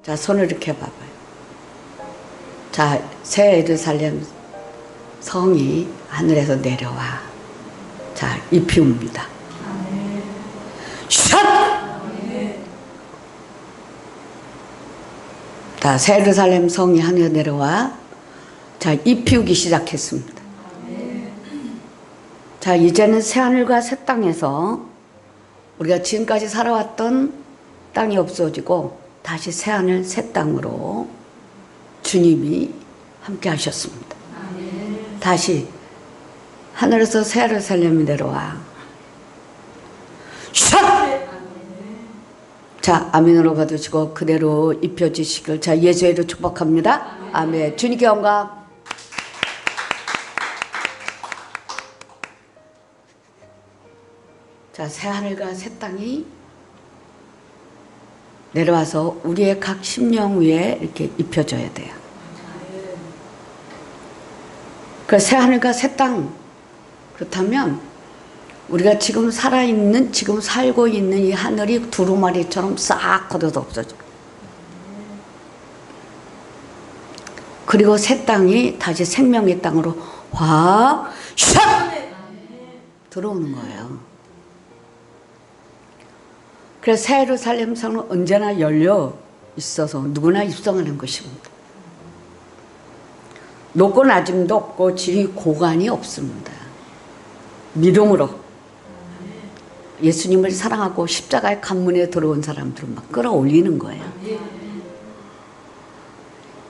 자, 손을 이렇게 봐봐요. 자, 새 예루살렘 성이 하늘에서 내려와. 자, 잎이 옵니다. 샷! 자, 새 예루살렘 성이 하늘에 내려와. 자, 잎 피우기 시작했습니다. 자, 이제는 새하늘과 새 땅에서 우리가 지금까지 살아왔던 땅이 없어지고 다시 새하늘 새 땅으로 주님이 함께 하셨습니다. 다시 하늘에서 새 예루살렘이 내려와. 샷! 자, 아멘으로 받으시고 그대로 입혀주시길 자, 예수의 이름으로 축복합니다. 아멘. 주님께 영광. 자, 새 하늘과 새 땅이 내려와서 우리의 각 심령 위에 이렇게 입혀져야 돼요. 그 새 하늘과 새 땅, 그렇다면 우리가 지금 살아있는, 지금 살고 있는 이 하늘이 두루마리처럼 싹 걷어서 없어져. 그리고 새 땅이 다시 생명의 땅으로 확 샥 들어오는 거예요. 그래서 새 예루살렘 성은 언제나 열려 있어서 누구나 입성하는 것입니다. 높고 낮음도 없고 지위 고관이 없습니다. 믿음으로 예수님을 사랑하고 십자가의 관문에 들어온 사람들은 막 끌어올리는 거예요.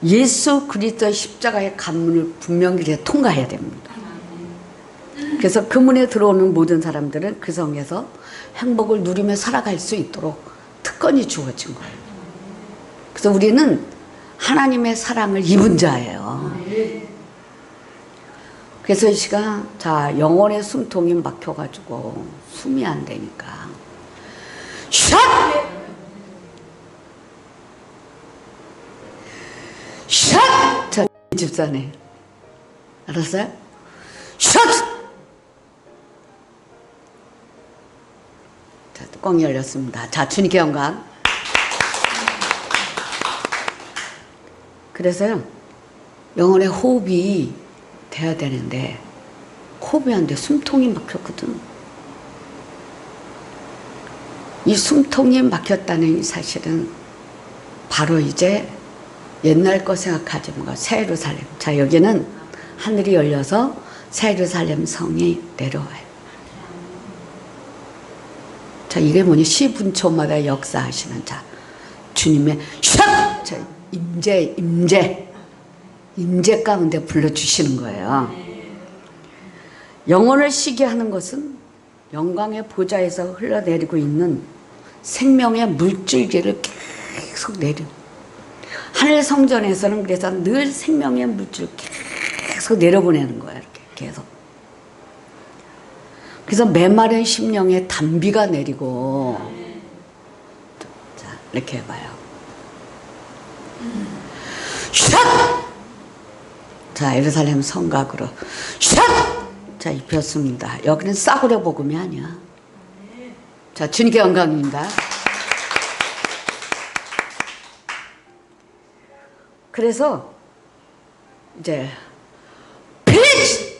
예수 그리스도의 십자가의 관문을 분명히 통과해야 됩니다. 그래서 그 문에 들어오는 모든 사람들은 그 성에서 행복을 누리며 살아갈 수 있도록 특권이 주어진 거예요. 그래서 우리는 하나님의 사랑을 입은 자예요. 그래서 이 시간 자, 영혼의 숨통이 막혀가지고 숨이 안 되니까 샷! 샷! 자, 집사네 알았어요? 샷! 자, 뚜껑이 열렸습니다. 자, 주님께 영광. 그래서요, 영혼의 호흡이 돼야 되는데 호흡이 안 돼. 숨통이 막혔거든. 이 숨통이 막혔다는 이 사실은 바로 이제 옛날 거 생각하지 뭔가 새 예루살렘. 자, 여기는 하늘이 열려서 새 예루살렘 성이 내려와요. 자, 이게 뭐니? 시분초마다 역사하시는 자, 주님의 샥! 자, 임재 가운데 불러주시는 거예요. 영혼을 쉬게 하는 것은 영광의 보좌에서 흘러내리고 있는 생명의 물줄기를 계속 내려. 하늘 성전에서는 그래서 늘 생명의 물줄 계속 내려보내는 거예요. 이렇게 계속. 그래서 메마른 심령에 단비가 내리고, 자, 이렇게 해봐요. 샷! 자, 예루살렘 성곽으로 샷! 자, 입혔습니다. 여기는 싸구려 복음이 아니야. 자, 주님께 영광입니다. 그래서 이제 빛!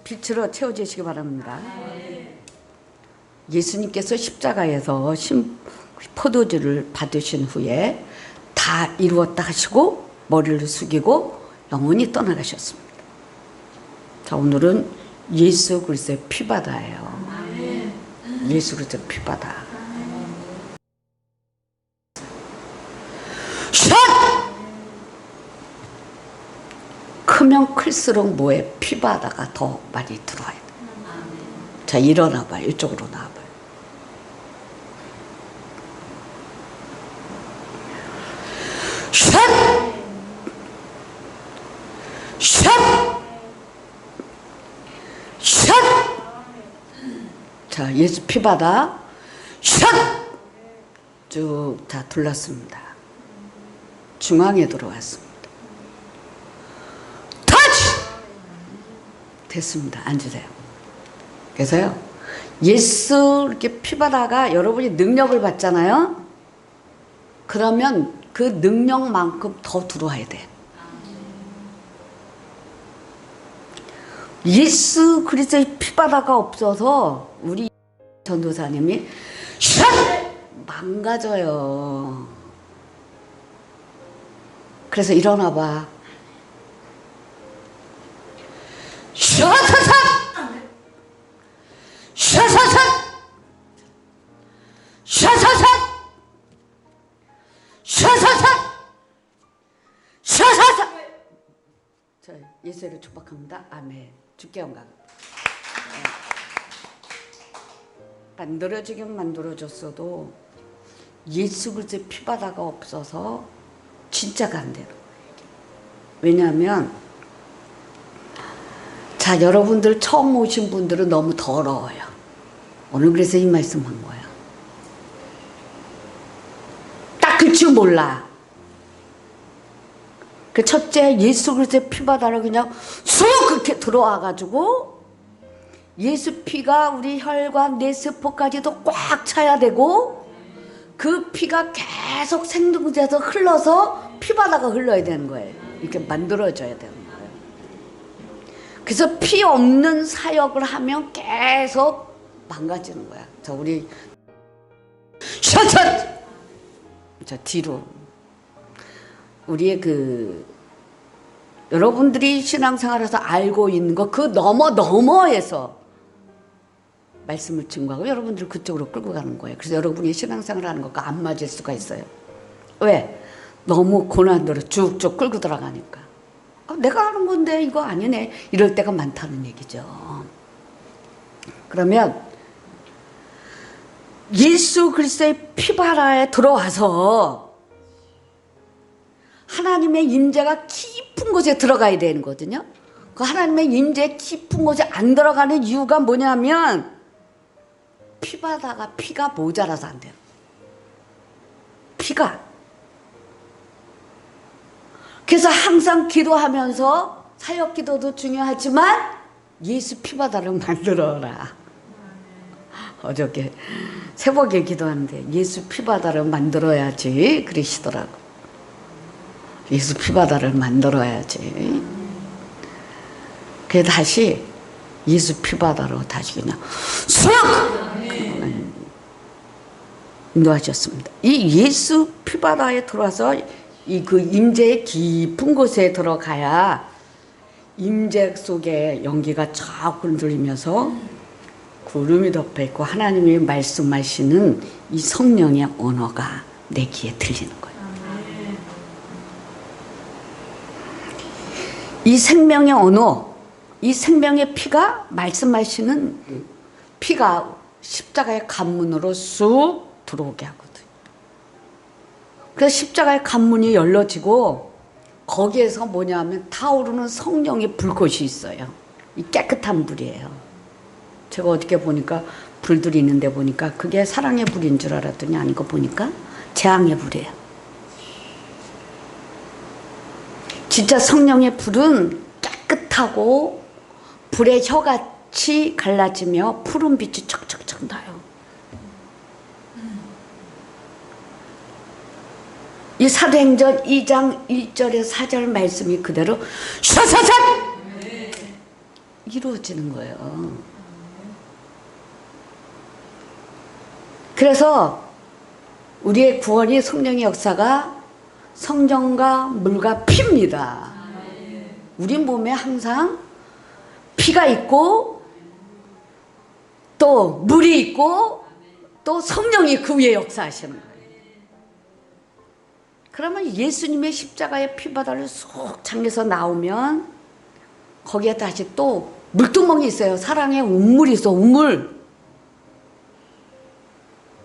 빛으로 채워주시기 바랍니다. 예수님께서 십자가에서 포도주를 받으신 후에 다 이루었다 하시고 머리를 숙이고 영원히 떠나가셨습니다. 자, 오늘은 예수 그리스도의 피바다예요. 예수 그리스도의 피바다. 샷! 크면 클수록 뭐에 피바다가 더 많이 들어와요. 자, 일어나봐요. 이쪽으로 나와봐요. 샷! 샷! 샷! 자, 예수 피바다 샷! 쭉 다 둘렀습니다. 중앙에 들어왔습니다. 터치! 됐습니다. 앉으세요. 그래서요, 예수 이렇게 피바다가 여러분이 능력을 받잖아요. 그러면 그 능력만큼 더 들어와야 돼. 예수 그리스도의 피바다가 없어서 우리 전도사님이 샷! 망가져요. 그래서 일어나 봐. 샤사삭! 샤사삭! 샤사삭! 샤사삭! 샤사삭! 자, 예수를 축복합니다. 아멘. 주께 영광. 만들어지긴 만들어졌어도 예수 그리스도의 피바다가 없어서 진짜가 안 되는 거예요. 왜냐하면 자, 여러분들 처음 오신 분들은 너무 더러워요. 오늘 그래서 이 말씀 한 거야. 닦을 줄 몰라. 그 첫째, 예수 그리스도의 피바다를 그냥 쑥 그렇게 들어와가지고 예수 피가 우리 혈관, 뇌세포까지도 꽉 차야 되고 그 피가 계속 생동돼서 흘러서 피바다가 흘러야 되는 거예요. 이렇게 만들어져야 되는 거예요. 그래서 피 없는 사역을 하면 계속 망가지는 거야. 자, 우리 샷샷! 자, 뒤로. 우리의 여러분들이 신앙생활에서 알고 있는 거 그 너머에서 말씀을 증거하고 여러분들 그쪽으로 끌고 가는 거예요. 그래서 여러분이 신앙생활 하는 것과 안 맞을 수가 있어요. 왜? 너무 고난도로 쭉쭉 끌고 들어가니까. 내가 하는 건데 이거 아니네. 이럴 때가 많다는 얘기죠. 그러면 예수 그리스도의 피바다에 들어와서 하나님의 임재가 깊은 곳에 들어가야 되는 거거든요. 그 하나님의 임재 깊은 곳에 안 들어가는 이유가 뭐냐면 피가 모자라서 안 돼요. 피가. 그래서 항상 기도하면서 사역 기도도 중요하지만 예수 피바다를 만들어라. 어저께 새벽에 기도하는데 예수 피바다를 만들어야지 그러시더라고. 예수 피바다를 만들어야지. 그래서 다시 예수 피바다로 다시 그냥 쑥 인도하셨습니다. 이 예수 피바다에 들어와서 그 임재의 깊은 곳에 들어가야 임재 속에 연기가 쫙 흔들리면서 구름이 덮여 있고 하나님이 말씀하시는 이 성령의 언어가 내 귀에 들리는 거예요. 이 생명의 언어, 이 생명의 피가 말씀하시는 피가 십자가의 관문으로 쑥 들어오게 하거든. 그래서 십자가의 관문이 열려지고 거기에서 뭐냐면 타오르는 성령의 불꽃이 있어요. 이 깨끗한 불이에요. 제가 어떻게 보니까 불들이 있는데 보니까 그게 사랑의 불인 줄 알았더니 아니고 보니까 재앙의 불이에요. 진짜 성령의 불은 깨끗하고 불의 혀같이 갈라지며 푸른 빛이 척척척 나요. 이 사도행전 2장 1절에 4절 말씀이 그대로 샤샤샤 이루어지는 거예요. 그래서 우리의 구원이 성령의 역사가 성령과 물과 피입니다. 우리 몸에 항상 피가 있고 또 물이 있고 또 성령이 그 위에 역사하시는 거예요. 그러면 예수님의 십자가의 피바다를 쏙 잠겨서 나오면 거기에 다시 또 물두멍이 있어요. 사랑의 우물이 있어. 우물.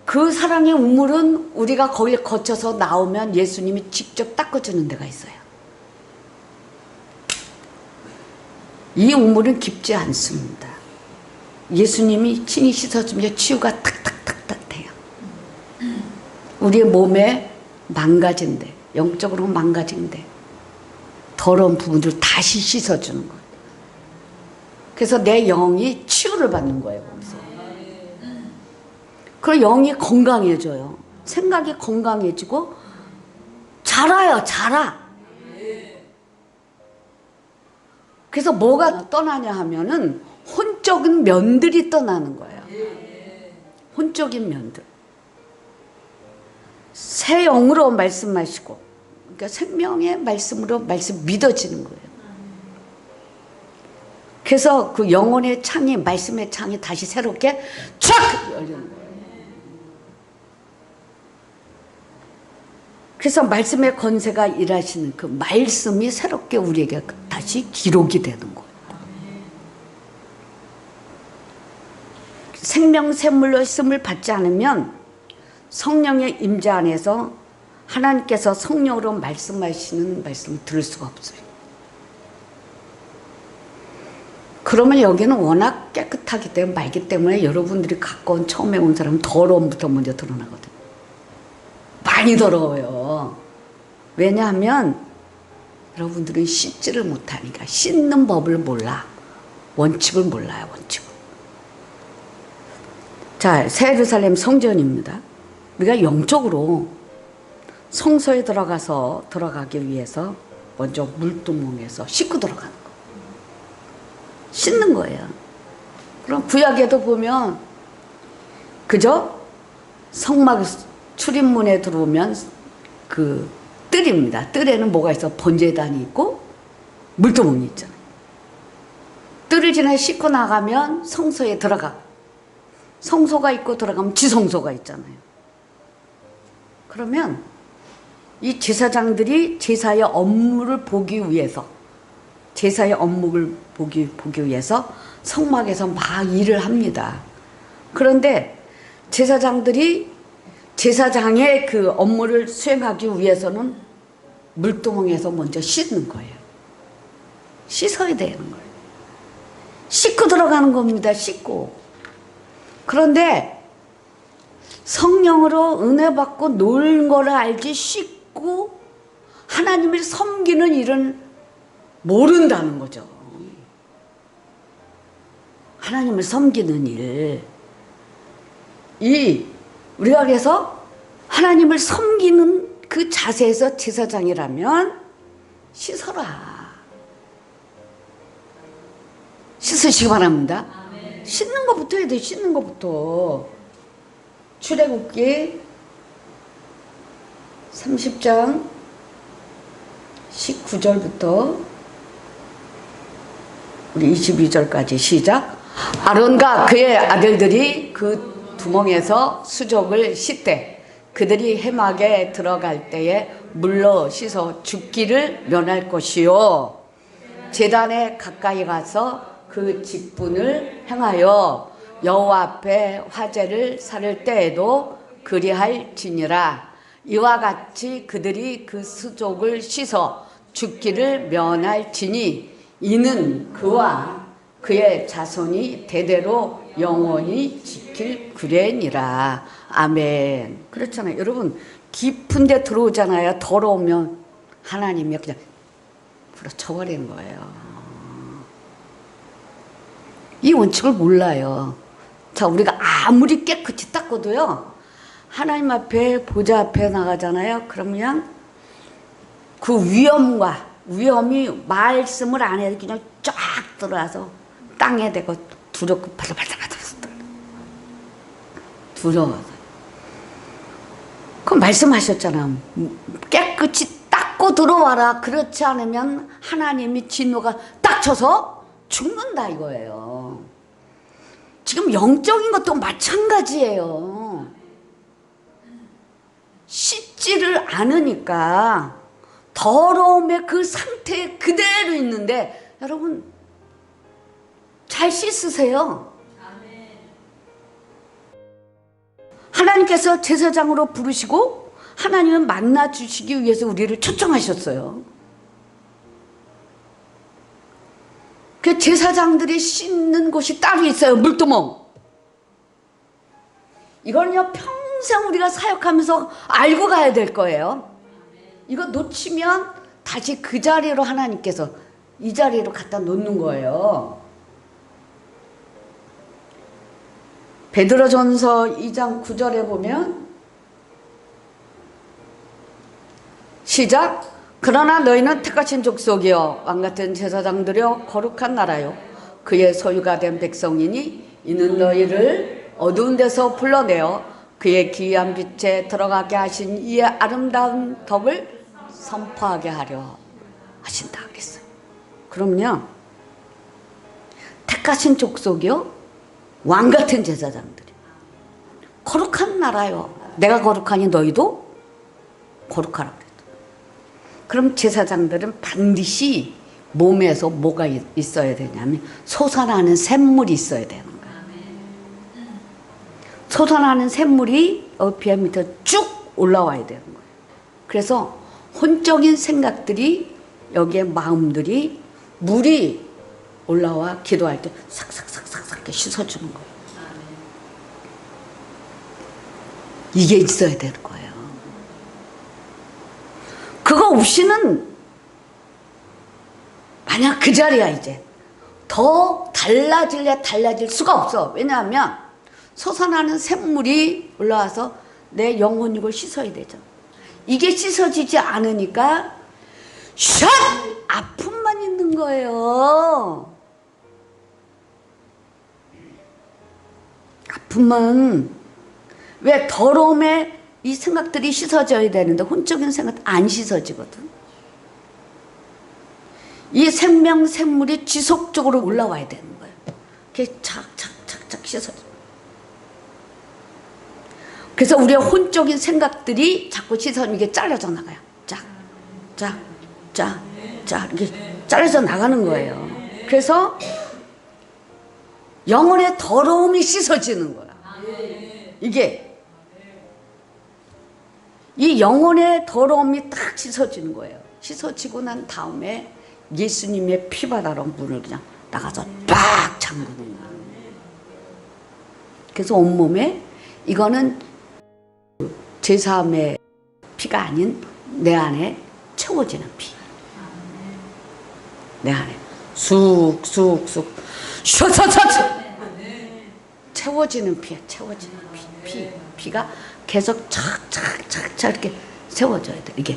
그 사랑의 우물은 우리가 거기에 거쳐서 나오면 예수님이 직접 닦아주는 데가 있어요. 이 우물은 깊지 않습니다. 예수님이 친히 씻어주면 치유가 탁탁탁탁 돼요. 우리의 몸에 망가진 데, 영적으로 망가진 데, 더러운 부분들을 다시 씻어주는 거예요. 그래서 내 영이 치유를 받는 거예요. 거기서. 그리고 영이 건강해져요. 생각이 건강해지고 자라요. 자라. 그래서 뭐가 떠나냐 하면은 혼적인 면들이 떠나는 거예요. 혼적인 면들. 새 영으로 말씀하시고, 그러니까 생명의 말씀으로 말씀 믿어지는 거예요. 그래서 그 영혼의 창이, 말씀의 창이 다시 새롭게 촥 열리는 거예요. 그래서 말씀의 권세가 일하시는 그 말씀이 새롭게 우리에게 다시 기록이 되는 거예요. 생명샘물로 있음을 받지 않으면 성령의 임재 안에서 하나님께서 성령으로 말씀하시는 말씀을 들을 수가 없어요. 그러면 여기는 워낙 깨끗하기 때문에, 맑기 때문에 여러분들이 갖고 온 처음에 온 사람은 더러움부터 먼저 드러나거든요. 많이 더러워요. 왜냐하면 여러분들은 씻지를 못하니까. 씻는 법을 몰라. 원칙을 몰라요. 원칙을. 자, 새 예루살렘 성전입니다. 우리가 영적으로 성소에 들어가기 위해서 먼저 물두멍에서 씻고 들어가는 거예요. 씻는 거예요. 그럼 구약에도 보면 그저 성막 출입문에 들어오면 그 뜰입니다. 뜰에는 뭐가 있어? 번제단이 있고 물두멍이 있잖아요. 뜰을 지나 씻고 나가면 성소에 들어가. 성소가 있고 들어가면 지성소가 있잖아요. 그러면 이 제사장들이 제사의 업무를 보기 위해서, 제사의 업무를 보기 위해서 성막에서 막 일을 합니다. 그런데 제사장들이 제사장의 그 업무를 수행하기 위해서는 물두멍에서 먼저 씻는 거예요. 씻어야 되는 거예요. 씻고 들어가는 겁니다. 씻고. 그런데 성령으로 은혜 받고 놀는 거를 알지 씻고 하나님을 섬기는 일은 모른다는 거죠. 하나님을 섬기는 일. 우리가 그래서 하나님을 섬기는 그 자세에서 제사장이라면 씻어라. 씻으시기 바랍니다. 씻는 것부터 해야 돼. 씻는 것부터. 출애굽기 30장 19절부터 우리 22절까지 시작. 아론과 그의 아들들이 그 두멍에서 수족을 씻되 그들이 해막에 들어갈 때에 물로 씻어 죽기를 면할 것이요 제단에 가까이 가서 그 직분을 행하여 여호와 앞에 화제를 살을 때에도 그리할지니라. 이와 같이 그들이 그 수족을 씻어 죽기를 면할지니 이는 그와 그의 자손이 대대로 영원히 지킬 규례니라. 아멘. 그렇잖아요. 여러분 깊은 데 들어오잖아요. 더러우면 하나님이 그냥 풀어쳐버리는 거예요. 이 원칙을 몰라요. 자, 우리가 아무리 깨끗이 닦아도요, 하나님 앞에 보좌 앞에 나가잖아요. 그러면 그 위험이 말씀을 안 해도 그냥 쫙 들어와서 땅에 대고 두렵고 바들바들바들 두려워서. 그럼 말씀하셨잖아. 깨끗이 닦고 들어와라. 그렇지 않으면 하나님이 진노가 딱 쳐서 죽는다 이거예요. 지금 영적인 것도 마찬가지예요. 씻지를 않으니까 더러움의 그 상태에 그대로 있는데 여러분 잘 씻으세요. 하나님께서 제사장으로 부르시고 하나님은 만나주시기 위해서 우리를 초청하셨어요. 그 제사장들이 씻는 곳이 따로 있어요. 물두멍. 이건요 평생 우리가 사역하면서 알고 가야 될 거예요. 이거 놓치면 다시 그 자리로 하나님께서 이 자리로 갖다 놓는 거예요. 베드로전서 2장 9절에 보면 시작. 그러나 너희는 택하신 족속이여 왕같은 제사장들이여 거룩한 나라요 그의 소유가 된 백성이니 이는 너희를 어두운 데서 불러내어 그의 기이한 빛에 들어가게 하신 이의 아름다운 덕을 선포하게 하려 하신다 그랬어요. 그럼요, 택하신 족속이요 왕같은 제사장들이 거룩한 나라요. 내가 거룩하니 너희도 거룩하라 그랬다. 그럼 제사장들은 반드시 몸에서 뭐가 있어야 되냐면 솟아나는 샘물이 있어야 되는 거예요. 솟아나는 샘물이 뼈 밑에 쭉 올라와야 되는 거예요. 그래서 혼적인 생각들이 여기에 마음들이 물이 올라와 기도할 때 싹싹싹싹 이렇게 씻어주는 거예요. 이게 있어야 되는 거예요. 그거 없이는 만약 그 자리야 이제 더 달라질 수가 없어. 왜냐하면 솟아나는 샘물이 올라와서 내 영혼육을 씻어야 되죠. 이게 씻어지지 않으니까 샷! 아픔만 있는 거예요. 아픔은 왜 더러움에 이 생각들이 씻어져야 되는데 혼적인 생각 안 씻어지거든. 이 생명 샘물이 지속적으로 올라와야 되는 거예요. 이렇게 착착착착 씻어져. 그래서 우리의 혼적인 생각들이 자꾸 씻어지면 이게 잘려져 나가요. 쫙 이렇게 잘려져 나가는 거예요. 그래서 영혼의 더러움이 씻어지는 거야. 이게 이 영혼의 더러움이 딱 씻어지는 거예요. 씻어지고 난 다음에 예수님의 피바다로 문을 그냥 나가서 빡 잠그는 거예요. 그래서 온몸에 이거는 제3의 피가 아닌 내 안에 채워지는 피. 내 안에 쑥쑥쑥 샤샤샤 채워지는 피야. 채워지는 피가 계속 착착착착 이렇게 세워져야 돼. 이게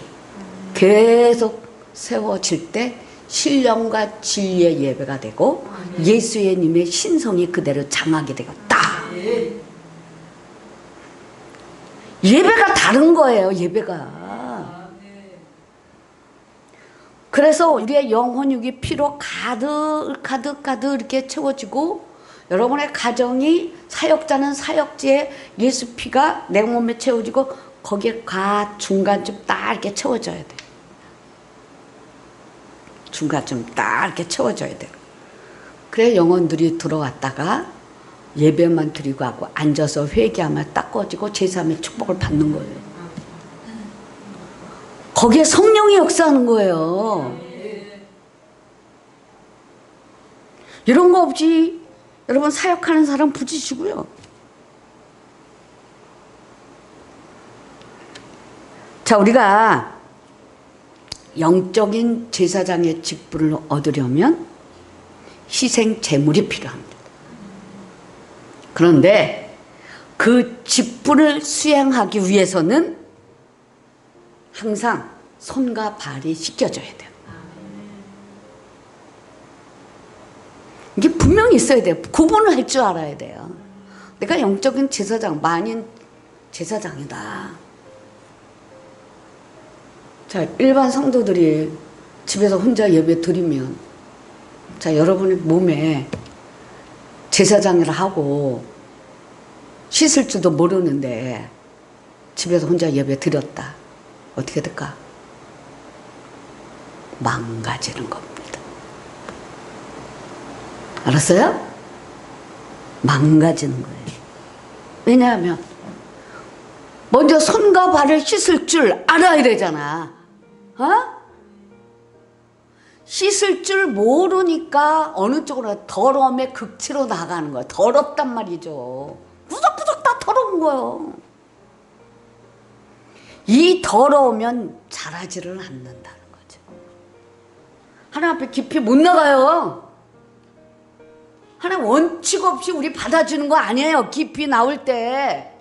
계속 세워질 때 신령과 진리의 예배가 되고 예수님의 신성이 그대로 장하게 되겠다. 예배가 다른 거예요. 예배가. 그래서 우리의 영혼육이 피로 가득 이렇게 채워지고 여러분의 가정이 사역자는 사역지에 예수 피가 내 몸에 채워지고 거기에 중간쯤 딱 이렇게 채워져야 돼. 중간쯤 딱 이렇게 채워져야 돼. 그래 영혼들이 들어왔다가 예배만 드리고 하고 앉아서 회개하면 딱 꺼지고 제3의 축복을 받는 거예요. 거기에 성령이 역사하는 거예요. 이런 거 없이 여러분 사역하는 사람 부지시고요. 자, 우리가 영적인 제사장의 직분을 얻으려면 희생 제물이 필요합니다. 그런데 그 직분을 수행하기 위해서는 항상 손과 발이 씻겨져야 돼요. 이게 분명히 있어야 돼요. 구분을 할 줄 알아야 돼요. 내가 영적인 제사장, 만인 제사장이다. 자, 일반 성도들이 집에서 혼자 예배 드리면, 자, 여러분의 몸에 제사장이라 하고 씻을 줄도 모르는데 집에서 혼자 예배 드렸다. 어떻게 될까? 망가지는 겁니다. 알았어요? 망가지는 거예요. 왜냐하면 먼저 손과 발을 씻을 줄 알아야 되잖아. 씻을 줄 모르니까 어느 쪽으로 더러움의 극치로 나가는 거야. 더럽단 말이죠. 무적무적 다 더러운 거예요. 이 더러우면 자라지를 않는다는 거죠. 하나님 앞에 깊이 못 나가요. 하나님 원칙 없이 우리 받아주는 거 아니에요. 깊이 나올 때.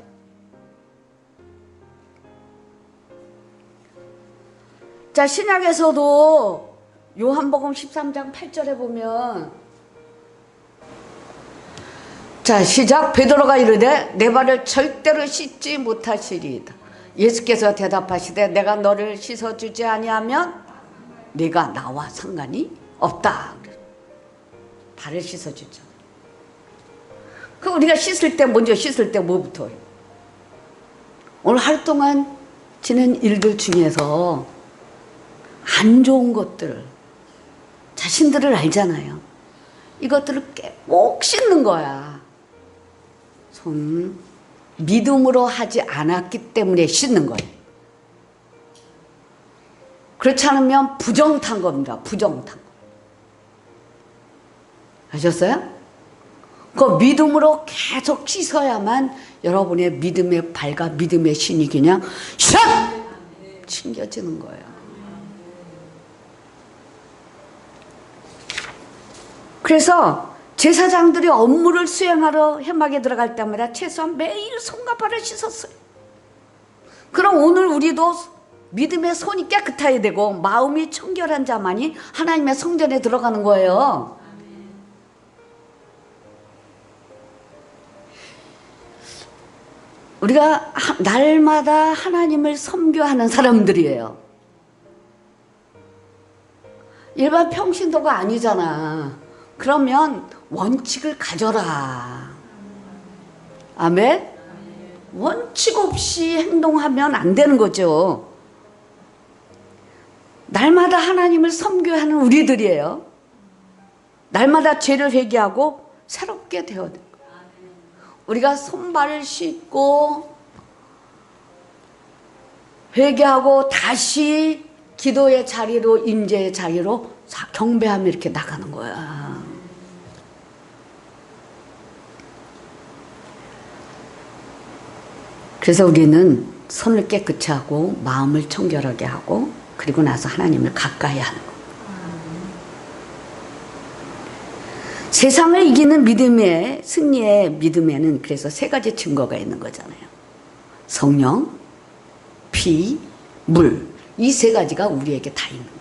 자, 신약에서도 요한복음 13장 8절에 보면, 자, 시작. 베드로가 이르되 내 발을 절대로 씻지 못하시리이다. 예수께서 대답하시되 내가 너를 씻어주지 아니하면 네가 나와 상관이 없다. 발을 씻어주죠. 그 우리가 씻을 때, 먼저 씻을 때 뭐부터 해요? 오늘 하루 동안 지낸 일들 중에서 안 좋은 것들, 자신들을 알잖아요. 이것들을 꼭 씻는 거야. 손, 믿음으로 하지 않았기 때문에 씻는 거예요. 그렇지 않으면 부정탄 겁니다. 부정탄 거. 아셨어요? 그 믿음으로 계속 씻어야만 여러분의 믿음의 발과 믿음의 신이 그냥 샥! 챙겨지는 거예요. 그래서 제사장들이 업무를 수행하러 회막에 들어갈 때마다 최소한 매일 손과 발을 씻었어요. 그럼 오늘 우리도 믿음의 손이 깨끗해야 되고 마음이 청결한 자만이 하나님의 성전에 들어가는 거예요. 우리가 날마다 하나님을 섬겨하는 사람들이에요. 일반 평신도가 아니잖아. 그러면 원칙을 가져라. 아멘? 원칙 없이 행동하면 안 되는 거죠. 날마다 하나님을 섬겨하는 우리들이에요. 날마다 죄를 회개하고 새롭게 되어야 돼요. 우리가 손발을 씻고 회개하고 다시 기도의 자리로, 임재의 자리로 경배하며 이렇게 나가는 거야. 그래서 우리는 손을 깨끗이 하고 마음을 청결하게 하고 그리고 나서 하나님을 가까이 하는 거예요. 세상을 이기는 믿음의 승리의 믿음에는 그래서 세 가지 증거가 있는 거잖아요. 성령, 피, 물. 이 세 가지가 우리에게 다 있는 거예요.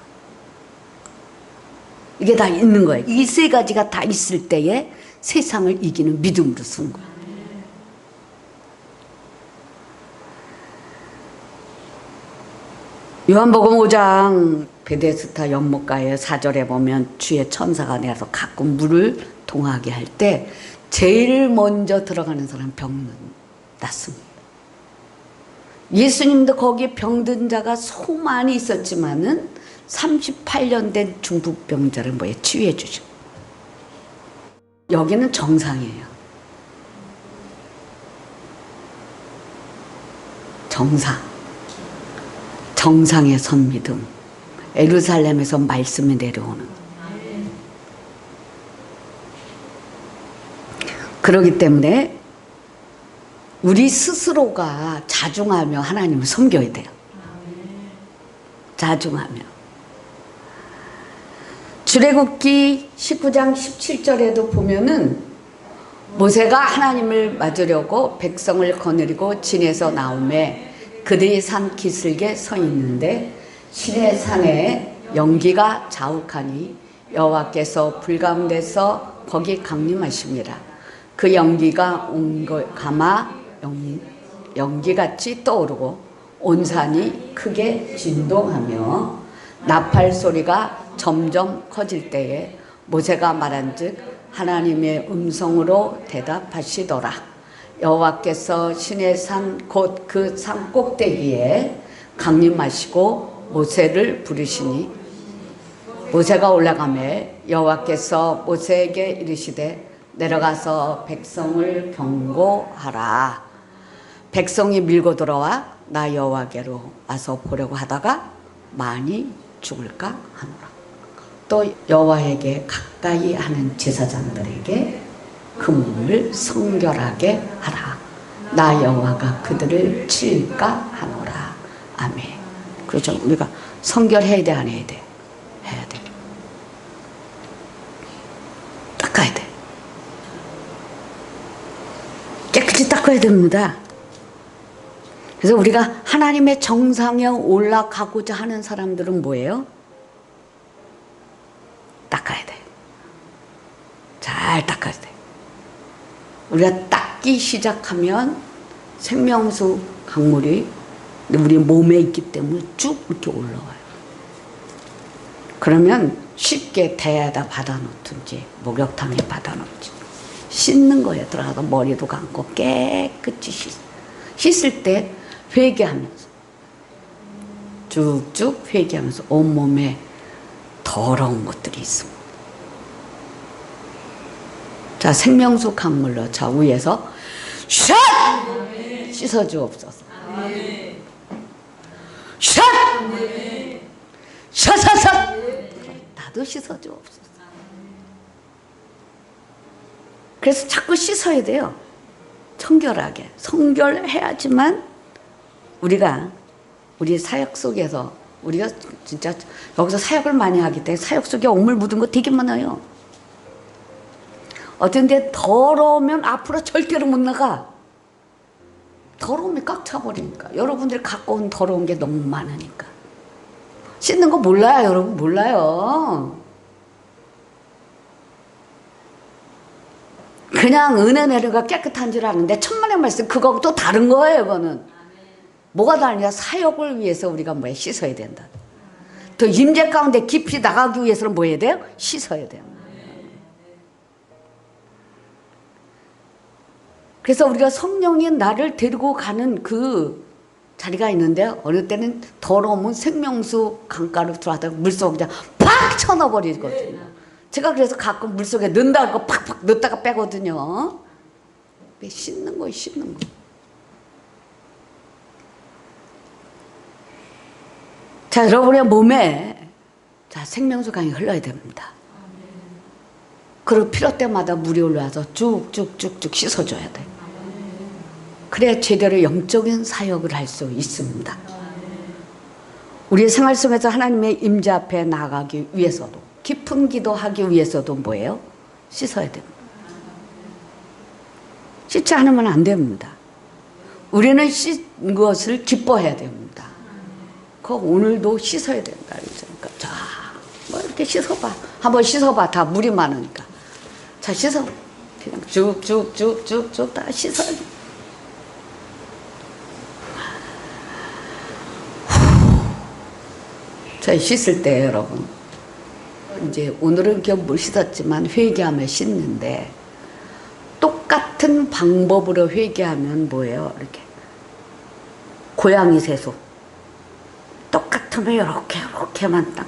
이게 다 있는 거예요. 이 세 가지가 다 있을 때에 세상을 이기는 믿음으로 쓰는 거예요. 요한복음 5장 베데스다 연못가에 4절에 보면 주의 천사가 내려서 가끔 물을 동하게 할 때 제일 먼저 들어가는 사람 병은 낫습니다. 예수님도 거기 병든 자가 수많이 있었지만은 38년 된 중풍병자를 치유해 주죠. 여기는 정상이에요. 정상의 선믿음. 예루살렘에서 말씀이 내려오는. 그렇기 때문에 우리 스스로가 자중하며 하나님을 섬겨야 돼요. 자중하며. 출애굽기 19장 17절에도 보면은 모세가 하나님을 맞으려고 백성을 거느리고 진에서 나오매 그들이 산 기슭에 서 있는데 시내 산에 연기가 자욱하니 여호와께서 불 가운데서 거기 강림하십니다. 그 연기가 가마 연기같이 떠오르고 온 산이 크게 진동하며 나팔 소리가 점점 커질 때에 모세가 말한즉 하나님의 음성으로 대답하시더라. 여호와께서 시내 산 곧 그 산 꼭대기에 강림하시고 모세를 부르시니 모세가 올라가매 여호와께서 모세에게 이르시되 내려가서 백성을 경고하라. 백성이 밀고 들어와 나 여호와께로 와서 보려고 하다가 많이 죽을까 하노라. 또 여호와에게 가까이 하는 제사장들에게 그 몸을 성결하게 하라. 나 여호와가 그들을 칠까 하노라. 아멘. 그렇죠. 우리가 성결해야 돼, 안 해야 돼? 해야 돼. 닦아야 돼. 깨끗이 닦아야 됩니다. 그래서 우리가 하나님의 정상에 올라가고자 하는 사람들은 뭐예요? 닦아야 돼. 잘 닦아야 돼. 우리가 닦기 시작하면 생명수 강물이 우리 몸에 있기 때문에 쭉 이렇게 올라와요. 그러면 쉽게 대야에다 받아놓든지 목욕탕에 받아놓든지 씻는 거에 들어가서 머리도 감고 깨끗이 씻을 때 회개하면서 쭉쭉 회개하면서 온몸에 더러운 것들이 있습니다. 자, 생명수 강물로 자 위에서 샷! 씻어주옵소서. 샷! 샷! 나도 씻어주옵소서. 그래서 자꾸 씻어야 돼요. 청결하게. 성결해야지만 우리가 우리 사역 속에서 우리가 진짜 여기서 사역을 많이 하기 때문에 사역 속에 오물 묻은 거 되게 많아요. 어떤 데 더러우면 앞으로 절대로 못 나가. 더러움이 꽉 차버리니까. 여러분들이 갖고 온 더러운 게 너무 많으니까. 씻는 거 몰라요, 여러분. 몰라요. 그냥 은혜 내려가 깨끗한 줄 아는데 천만의 말씀 그거하고 또 다른 거예요. 그거는 뭐가 다르냐. 사역을 위해서 우리가 뭐에 씻어야 된다. 더 임재 가운데 깊이 나가기 위해서는 뭐 해야 돼요? 씻어야 돼요. 그래서 우리가 성령이 나를 데리고 가는 그 자리가 있는데 어느 때는 더러우면 생명수 강가로 들어가다가 물속에 그냥 팍 쳐넣어버리거든요. 제가 그래서 가끔 물속에 넣는다 하고 팍팍 넣었다가 빼거든요. 왜 씻는 거예요, 씻는 거. 자, 여러분의 몸에 자 생명수 강이 흘러야 됩니다. 그리고 필요 때마다 물이 올라와서 쭉쭉쭉쭉 씻어줘야 돼. 그래야 제대로 영적인 사역을 할 수 있습니다. 우리의 생활 속에서 하나님의 임재 앞에 나가기 위해서도 깊은 기도하기 위해서도 뭐예요? 씻어야 됩니다. 씻지 않으면 안 됩니다. 우리는 씻은 것을 기뻐해야 됩니다. 그 오늘도 씻어야 된다. 그러니까 자, 뭐 이렇게 씻어봐. 한번 씻어봐. 다 물이 많으니까. 자, 씻어. 그냥 쭉쭉쭉쭉쭉 다 씻어야 돼. 자, 씻을 때 여러분 이제 오늘은 이렇게 물 씻었지만 회개하며 씻는데 똑같은 방법으로 회개하면 뭐예요? 이렇게 고양이 세수 똑같으면 이렇게만 딱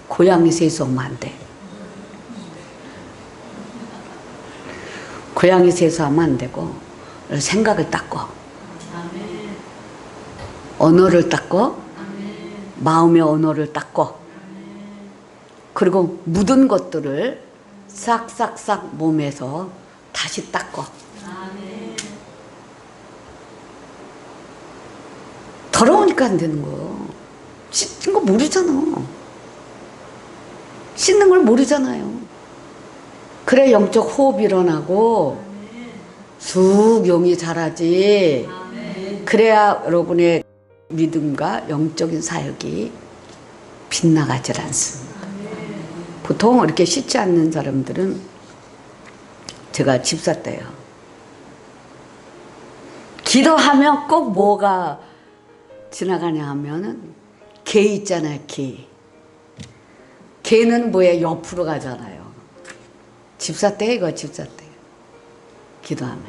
고양이 세수하면 안 돼. 고양이 세수하면 안 되고 생각을 닦고 언어를 닦고 마음의 언어를 닦고 그리고 묻은 것들을 싹싹싹 몸에서 다시 닦고 더러우니까 안 되는 거예요. 씻는 거 모르잖아. 씻는 걸 모르잖아요. 그래 영적 호흡이 일어나고 수용이 잘하지. 그래야 여러분의 믿음과 영적인 사역이 빗나가질 않습니다. 보통 이렇게 씻지 않는 사람들은 제가 집사 때요. 기도하면 꼭 뭐가 지나가냐 하면은 개 있잖아요, 개. 개는 뭐에 옆으로 가잖아요. 집사 때 이거 집사 때 기도하면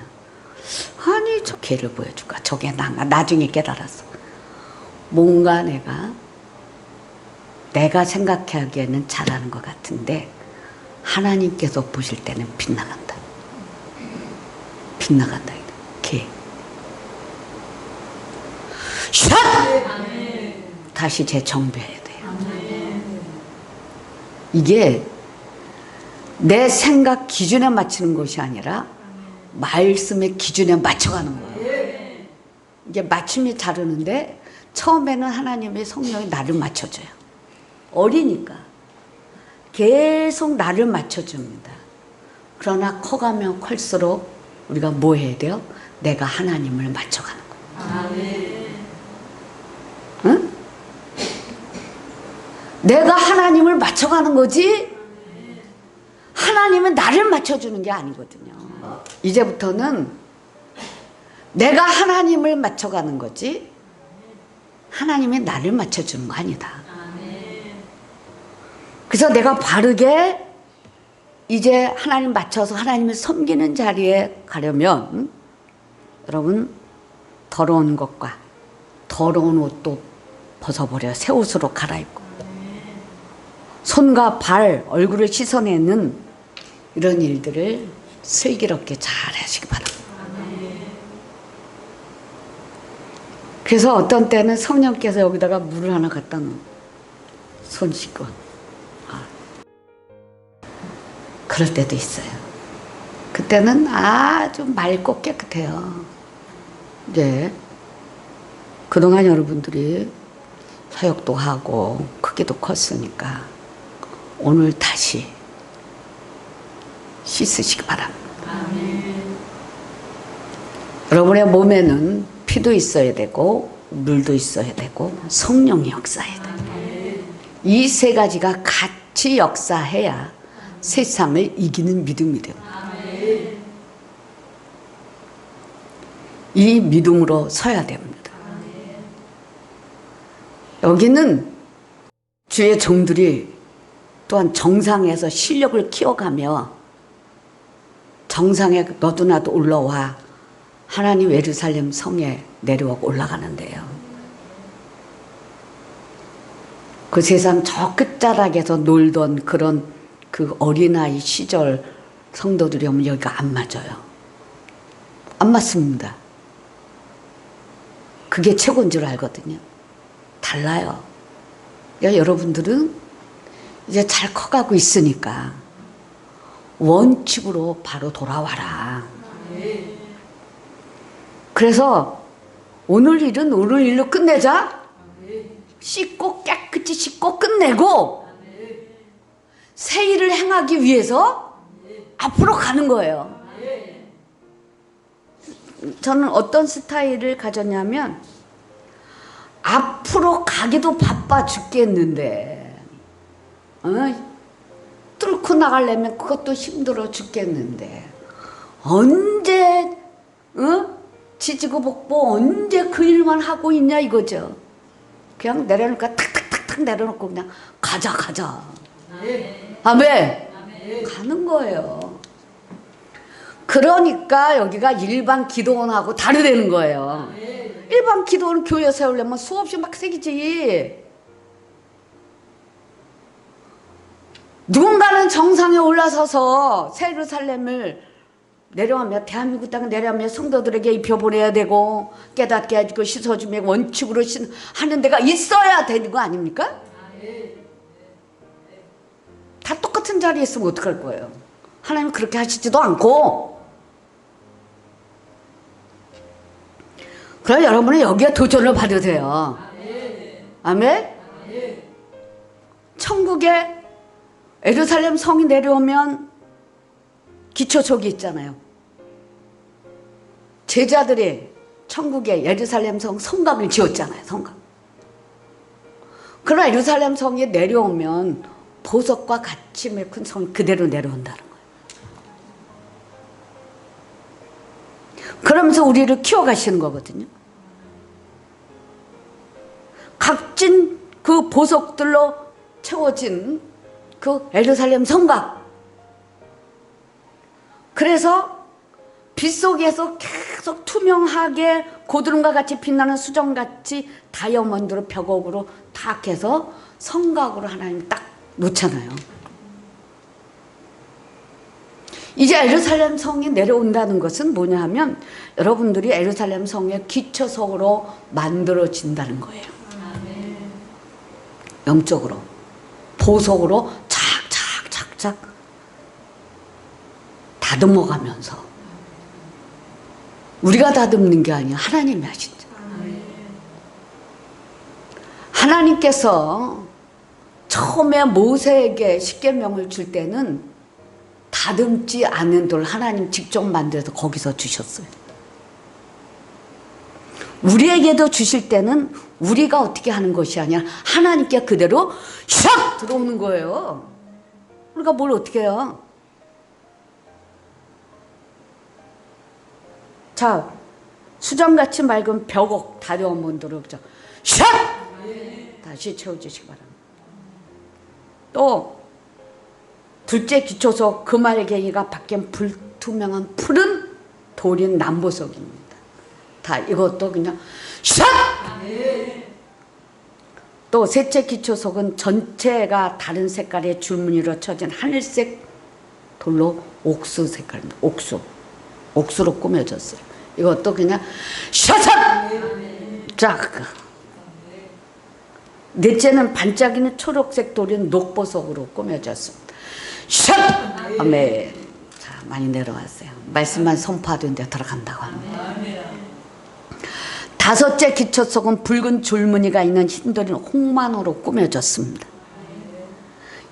아니 저 개를 보여줄까? 저게 나중에 깨달았어. 뭔가 내가 생각하기에는 잘하는 것 같은데 하나님께서 보실 때는 빗나간다. 빗나간다. 개. 샷! 다시 재정비해야 돼요. 이게 내 생각 기준에 맞추는 것이 아니라 말씀의 기준에 맞춰가는 거예요. 이게 맞춤이 다르는데 처음에는 하나님의 성령이 나를 맞춰줘요. 어리니까 계속 나를 맞춰줍니다. 그러나 커가면 클수록 우리가 뭐 해야 돼요? 내가 하나님을 맞춰가는 거야. 아멘. 응? 내가 하나님을 맞춰가는 거지 하나님은 나를 맞춰주는 게 아니거든요. 이제부터는 내가 하나님을 맞춰가는 거지 하나님이 나를 맞춰주는 거 아니다. 그래서 내가 바르게 이제 하나님 맞춰서 하나님을 섬기는 자리에 가려면 여러분 더러운 것과 더러운 옷도 벗어버려 새 옷으로 갈아입고 손과 발, 얼굴을 씻어내는 이런 일들을 슬기롭게 잘 하시기 바랍니다. 그래서 어떤 때는 성령께서 여기다가 물을 하나 갖다 놓은 손 씻고 그럴 때도 있어요. 그때는 아주 맑고 깨끗해요. 이제 그동안 여러분들이 사역도 하고 크기도 컸으니까 오늘 다시 씻으시기 바랍니다. 아멘. 여러분의 몸에는 피도 있어야 되고 물도 있어야 되고 성령이 역사해야 돼요. 이 세 가지가 같이 역사해야 세상을 이기는 믿음이 됩니다. 이 믿음으로 서야 됩니다. 여기는 주의 종들이 또한 정상에서 실력을 키워가며 정상에 너도 나도 올라와 하나님 예루살렘 성에 내려와 올라가는데요. 그 세상 저 끝자락에서 놀던 그런 그 어린아이 시절 성도들이 오면 여기가 안 맞아요. 안 맞습니다. 그게 최고인 줄 알거든요. 달라요. 그러니까 여러분들은 이제 잘 커가고 있으니까 원칙으로 바로 돌아와라. 그래서 오늘 일은 오늘 일로 끝내자. 씻고 깨끗이 씻고 끝내고 새 일을 행하기 위해서 앞으로 가는 거예요. 저는 어떤 스타일을 가졌냐면 앞으로 가기도 바빠 죽겠는데 뚫고 나가려면 그것도 힘들어 죽겠는데 언제 지지고 볶고 언제 그 일만 하고 있냐 이거죠. 그냥 내려놓으니까 탁탁탁탁 내려놓고 그냥 가자 아멘. 가는 거예요. 그러니까 여기가 일반 기도원하고 다르다는 거예요. 일반 기도원 교회 세우려면 수없이 막 새기지. 누군가는 정상에 올라서서 새 예루살렘을 내려가며 대한민국 땅에 내려가며 성도들에게 입혀보내야 되고 깨닫게 해주고 씻어주며 원칙으로 하는 데가 있어야 되는 거 아닙니까? 다 똑같은 자리에 있으면 어떡할 거예요? 하나님 그렇게 하시지도 않고. 그럼 여러분은 여기에 도전을 받으세요. 아멘? 천국에 예루살렘 성이 내려오면 기초석이 있잖아요. 제자들이 천국에 예루살렘 성 성곽을 지었잖아요. 성곽. 그러나 예루살렘 성에 내려오면 보석과 같이 큰 성이 그대로 내려온다는 거예요. 그러면서 우리를 키워가시는 거거든요. 값진 그 보석들로 채워진 그 예루살렘 성곽. 그래서 빛 속에서 계속 투명하게 고드름과 같이 빛나는 수정같이 다이아몬드로 벽옥으로 딱 해서 성곽으로 하나님 딱 놓잖아요. 이제 예루살렘 성이 내려온다는 것은 뭐냐 하면 여러분들이 예루살렘 성의 기초석으로 만들어진다는 거예요. 영적으로 보석으로 착착착착 다듬어가면서 우리가 다듬는 게 아니야. 하나님이 하신다. 하나님께서 처음에 모세에게 십계명을 줄 때는 다듬지 않은 돌 하나님 직접 만들어서 거기서 주셨어요. 우리에게도 주실 때는 우리가 어떻게 하는 것이 아니라 하나님께 그대로 샥 들어오는 거예요. 우리가 뭘 어떻게 해요? 자, 수정같이 맑은 벽옥 다려온 문들을 샥 다시 채워주시기 바랍니다. 또 둘째 기초석 금알갱이가 바뀐 불투명한 푸른 돌인 남보석입니다. 다 이것도 그냥 샥! 또 셋째 기초석은 전체가 다른 색깔의 줄무늬로 쳐진 하늘색 돌로 옥수 색깔입니다. 옥수로 꾸며졌어요. 이것도 그냥 샤삭! 쫙! 넷째는 반짝이는 초록색 돌인 녹보석으로 꾸며졌습니다. 샥! 아멘. 자, 많이 내려왔어요. 말씀만 선포하던 데 들어간다고 합니다. 다섯째 기초석은 붉은 줄무늬가 있는 흰돌인 홍만호로 꾸며졌습니다.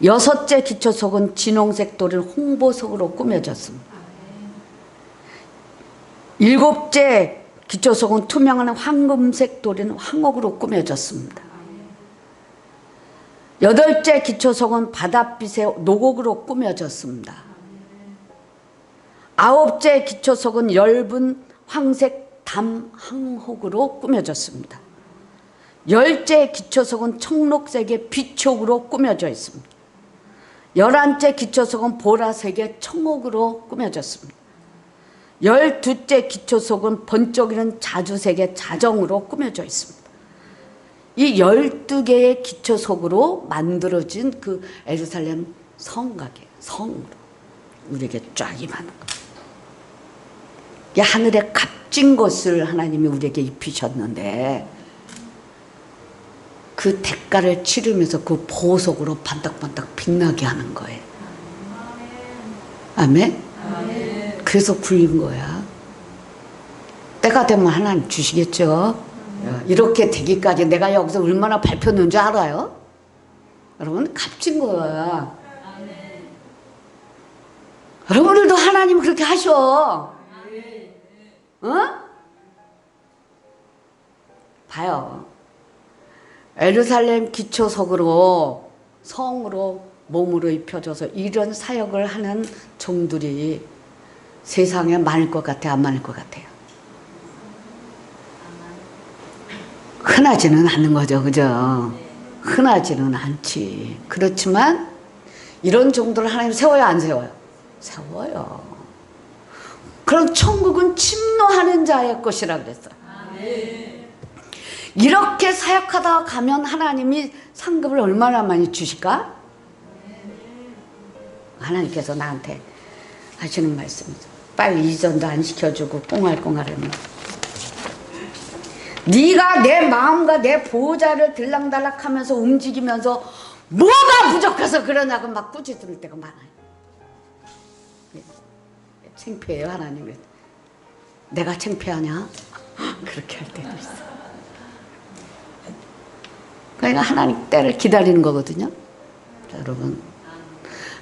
여섯째 기초석은 진홍색 돌인 홍보석으로 꾸며졌습니다. 일곱째 기초석은 투명한 황금색 돌인 황옥으로 꾸며졌습니다. 여덟째 기초석은 바닷빛의 노곡으로 꾸며졌습니다. 아홉째 기초석은 엷은 황색 담항옥으로 꾸며졌습니다. 열째 기초석은 청록색의 비촉으로 꾸며져 있습니다. 11째 기초석은 보라색의 청옥으로 꾸며졌습니다. 12째 기초석은 번쩍이는 자주색의 자정으로 꾸며져 있습니다. 이 12개의 기초석으로 만들어진 그 예루살렘 성곽의 성으로 우리에게 쫙 임하는 것. 이 하늘의 값진 것을 하나님이 우리에게 입히셨는데 그 대가를 치르면서 그 보석으로 반짝반짝 빛나게 하는 거예요. 아멘? 그래서 굴린 거야. 때가 되면 하나님 주시겠죠. 이렇게 되기까지 내가 여기서 얼마나 밟혔는 줄 알아요? 여러분 값진 거야. 여러분들도 하나님 그렇게 하셔. 어? 봐요. 예루살렘 기초석으로 성으로 몸으로 입혀져서 이런 사역을 하는 종들이 세상에 많을 것 같아, 안 많을 것 같아요? 흔하지는 않는 거죠, 그죠? 흔하지는 않지. 그렇지만 이런 종들을 하나님 세워요, 안 세워요? 세워요. 그럼 천국은 침노하는 자의 것이라 그랬어요. 이렇게 사역하다 가면 하나님이 상급을 얼마나 많이 주실까? 하나님께서 나한테 하시는 말씀이죠. 빨리 이전도 안 시켜주고 꽁알꽁알하면 네가 내 마음과 내 보호자를 들락달락하면서 움직이면서 뭐가 부족해서 그러냐고 막 꾸짖을 때가 많아요. 창피해요. 하나님이 내가 창피하냐? 그렇게 할 때도 있어. 그러니까 하나님 때를 기다리는 거거든요. 자, 여러분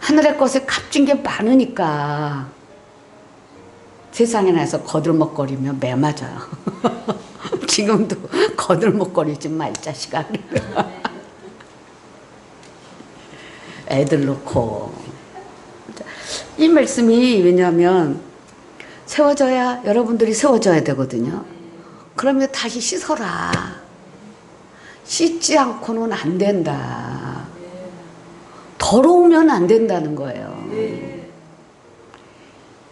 하늘의 것에 값진 게 많으니까 세상에 나서 거들먹거리면 매 맞아요. 지금도 거들먹거리지 마, 이 자식아. 애들 놓고. 이 말씀이 왜냐하면 세워져야 여러분들이 세워져야 되거든요. 그러면 다시 씻어라. 씻지 않고는 안 된다. 더러우면 안 된다는 거예요.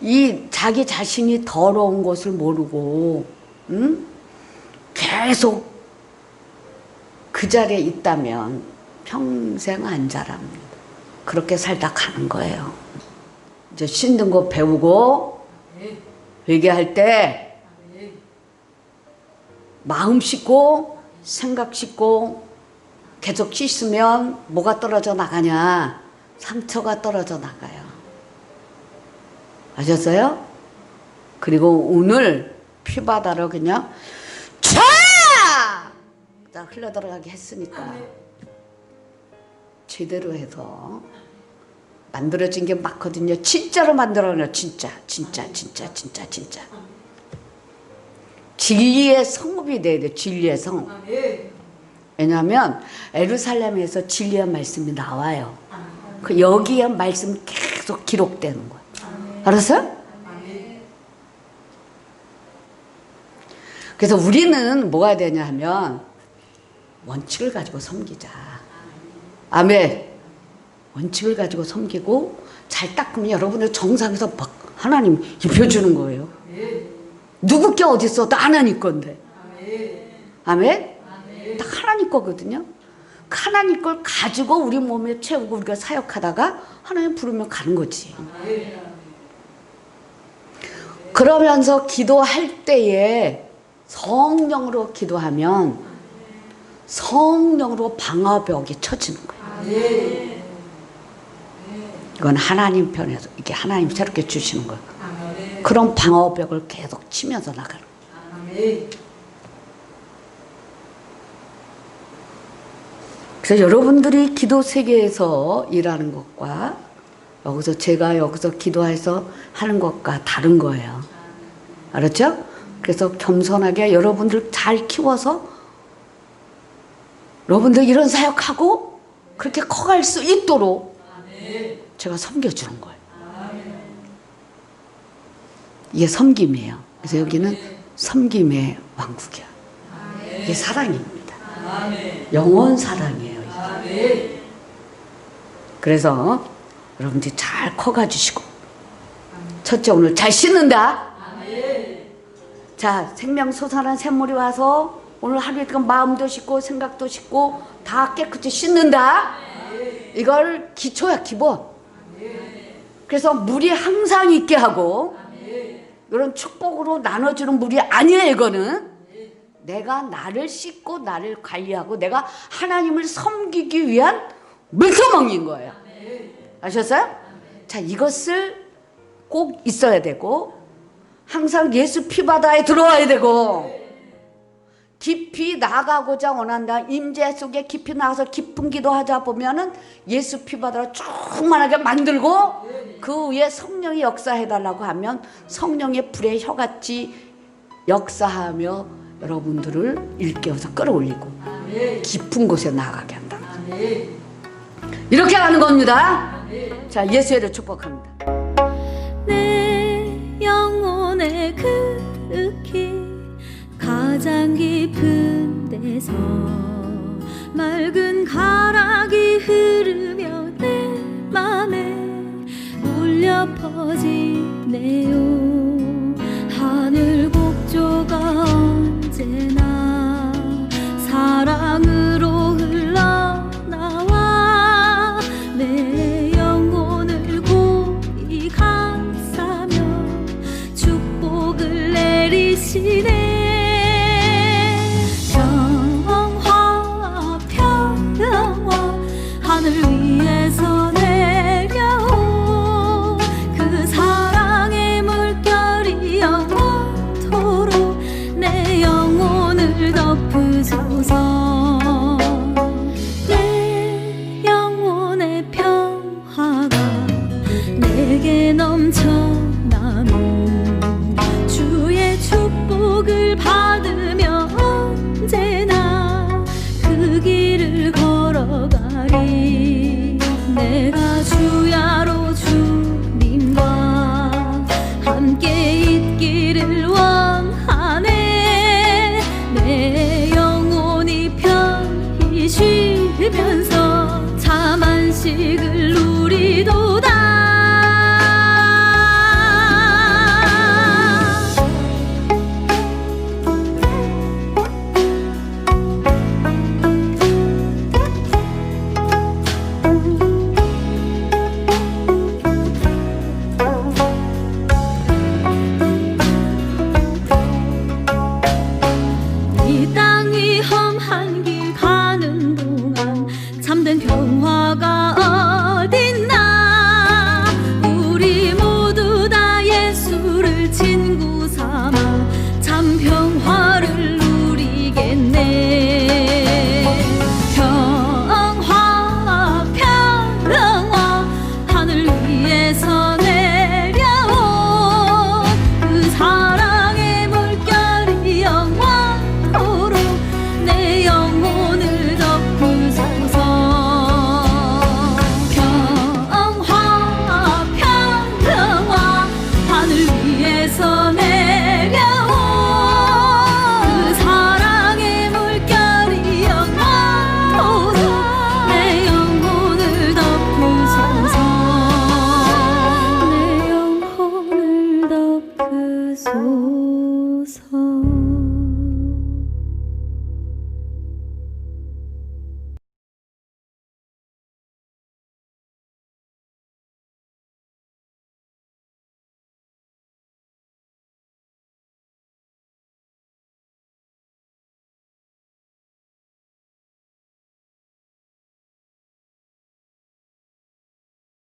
이 자기 자신이 더러운 것을 모르고 계속 그 자리에 있다면 평생 안 자랍니다. 그렇게 살다 가는 거예요. 이제 씻는 거 배우고 회개할 때 마음 씻고 생각 씻고 계속 씻으면 뭐가 떨어져 나가냐? 상처가 떨어져 나가요. 아셨어요? 그리고 오늘 피바다로 그냥 촤! 딱 흘러들어가게 했으니까 제대로 해서 만들어진 게 많거든요. 진짜로 만들어요. 진짜. 진리의 성읍이 돼야 돼. 진리의 성. 왜냐하면 예루살렘에서 진리의 말씀이 나와요. 그 여기에 말씀 계속 기록되는 거야. 알았어요? 그래서 우리는 뭐가 되냐 하면 원칙을 가지고 섬기자. 아멘. 원칙을 가지고 섬기고 잘 닦으면 여러분의 정상에서 막 하나님 입혀주는 거예요. 누구 게 어딨어? 다 하나님 건데. 아멘? 다 하나님 거거든요. 하나님 걸 가지고 우리 몸에 채우고 우리가 사역하다가 하나님 부르면 가는 거지. 그러면서 기도할 때에 성령으로 기도하면 성령으로 방어벽이 쳐지는 거예요. 이건 하나님 편에서 이게 하나님 새롭게 주시는 거예요. 그런 방어벽을 계속 치면서 나가는 거예요. 그래서 여러분들이 기도 세계에서 일하는 것과 여기서 제가 여기서 기도해서 하는 것과 다른 거예요. 알았죠? 그래서 겸손하게 여러분들 잘 키워서 여러분들 이런 사역하고 그렇게 커갈 수 있도록 제가 섬겨주는 거예요. 이게 섬김이에요. 그래서 여기는 섬김의 왕국이야. 이게 사랑입니다. 영원 사랑이에요. 그래서 여러분들이 잘 커가 주시고 첫째 오늘 잘 씻는다. 자, 생명 솟아난 샘물이 와서 오늘 하루 동안 마음도 씻고 생각도 씻고 다 깨끗이 씻는다. 이걸 기초야, 기본. 그래서 물이 항상 있게 하고 이런 축복으로 나눠주는 물이 아니에요. 이거는 내가 나를 씻고 나를 관리하고 내가 하나님을 섬기기 위한 물두멍인 거예요. 아셨어요? 자, 이것을 꼭 있어야 되고 항상 예수 피바다에 들어와야 되고 깊이 나가고자 원한다. 임재 속에 깊이 나가서 깊은 기도하자 보면은 예수 피바다를 충만하게 만들고 그 위에 성령이 역사해달라고 하면 성령의 불의 혀같이 역사하며 여러분들을 일깨워서 끌어올리고 깊은 곳에 나가게 한다. 이렇게 하는 겁니다. 자, 예수를 축복합니다. 내 영혼의 극히 가장 깊은 데서 맑은 가락이 흐르며 내 맘에 울려 퍼지네요. 하늘 곡조가 언제나 사랑으로 흘러나와 내 영혼을 고이 감싸며 축복을 내리시네. 하늘 위에서 내려온 그 사랑의 물결이 영원토록 내 영혼을 덮으소서. 내 영혼의 평화가 내게 넘쳐나는 주의 축복을 받으며 언제나 그 길을 걸어가리. 내가 주야로 주님과 함께 있기를 원하네. 내 영혼이 편히 쉬면서 참 안식을 누리도다. 참된 평화가 어딨나. 우리 모두 다 예수를 친구 삼아 참 평화를 누리겠네. 평화 평화 하늘 위에서 내려온 그 사랑의 물결이 위해서